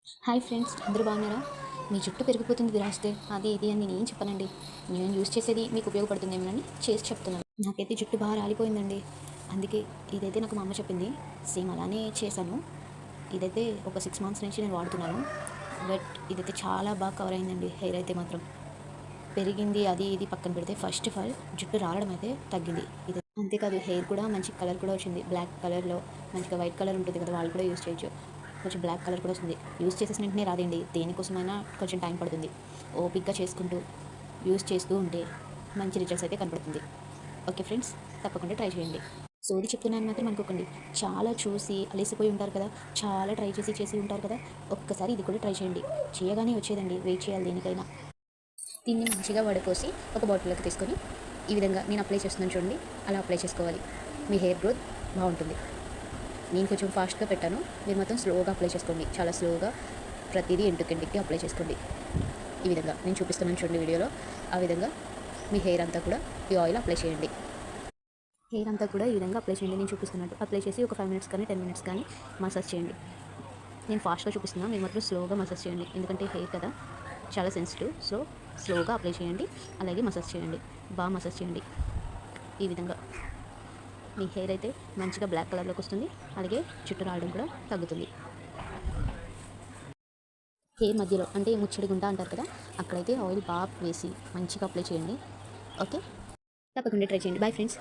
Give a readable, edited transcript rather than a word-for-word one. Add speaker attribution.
Speaker 1: Hi friends, అందరూ బాగున్నారా? మీ జుట్టు పెరిగిపోతుంది విరాస్తే అది ఇది అని నేను ఏం చెప్పనండి. నేను యూజ్ చేసేది మీకు ఉపయోగపడుతుందేమోనని చేసి చెప్తున్నాను. నాకైతే జుట్టు బాగా రాలిపోయిందండి. అందుకే ఇదైతే నాకు మా అమ్మ చెప్పింది, సేమ్ అలానే చేశాను. ఇదైతే ఒక 6 మంత్స్ నుంచి నేను వాడుతున్నాను. బట్ ఇదైతే చాలా బాగా కవర్ అయిందండి. హెయిర్ అయితే మాత్రం పెరిగింది, అది ఇది పక్కన పెడితే ఫస్ట్ ఆఫ్ ఆల్ జుట్టు రాలడం అయితే తగ్గింది. ఇది అంతేకాదు, హెయిర్ కూడా మంచి కలర్ కూడా వచ్చింది. బ్లాక్ కలర్లో మంచిగా వైట్ కలర్ ఉంటుంది కదా, వాళ్ళు కూడా యూజ్ చేయొచ్చు. కొంచెం బ్లాక్ కలర్ కూడా వస్తుంది. యూజ్ చేసేసిన వెంటనే రాదండి, దేనికోసమైనా కొంచెం టైం పడుతుంది. ఓపిక్గా చేసుకుంటూ యూజ్ చేస్తూ ఉంటే మంచి రిజల్ట్స్ అయితే కనపడుతుంది. ఓకే ఫ్రెండ్స్, తప్పకుండా ట్రై చేయండి. సోది చెప్తున్నాను మాత్రం అనుకోకండి. చాలా చూసి అలసిపోయి ఉంటారు కదా, చాలా ట్రై చేసి ఉంటారు కదా, ఒక్కసారి ఇది కూడా ట్రై చేయండి. చేయగానే వచ్చేదండి, వెయిట్ చేయాలి దేనికైనా. దీన్ని మంచిగా వడపోసి ఒక బాటిల్లోకి తీసుకొని ఈ విధంగా నేను అప్లై చేస్తున్నాను చూడండి, అలా అప్లై చేసుకోవాలి. మీ హెయిర్ గ్రోత్ బాగుంటుంది. నేను కొంచెం ఫాస్ట్గా పెట్టాను, మీరు మాత్రం స్లోగా అప్లై చేసుకోండి. చాలా స్లోగా ప్రతిదీ ఎంటుకెంటికి అప్లై చేసుకోండి. ఈ విధంగా నేను చూపిస్తున్నాను చూడండి వీడియోలో, ఆ విధంగా మీ హెయిర్ అంతా కూడా ఈ ఆయిల్ అప్లై చేయండి. హెయిర్ అంతా కూడా ఈ విధంగా అప్లై చేయండి. నేను చూపిస్తున్నట్టు అప్లై చేసి ఒక 5 మినిట్స్ కానీ 10 మినిట్స్ కానీ మసాజ్ చేయండి. నేను ఫాస్ట్గా చూపిస్తున్నాను, మీరు మాత్రం స్లోగా మసాజ్ చేయండి. ఎందుకంటే హెయిర్ కదా, చాలా సెన్సిటివ్. సో స్లోగా అప్లై చేయండి, అలాగే మసాజ్ చేయండి. బాగా మసాజ్ చేయండి. ఈ విధంగా మీ హెయిర్ అయితే మంచిగా బ్లాక్ కలర్లోకి వస్తుంది, అలాగే చుట్టూ రావడం కూడా తగ్గుతుంది. హెయిర్ మధ్యలో అంటే ముచ్చడి గుంట అంటారు కదా, అక్కడైతే ఆయిల్ బాగా వేసి మంచిగా అప్లై చేయండి. ఓకే, తప్పకుండా ట్రై చేయండి. Bye friends.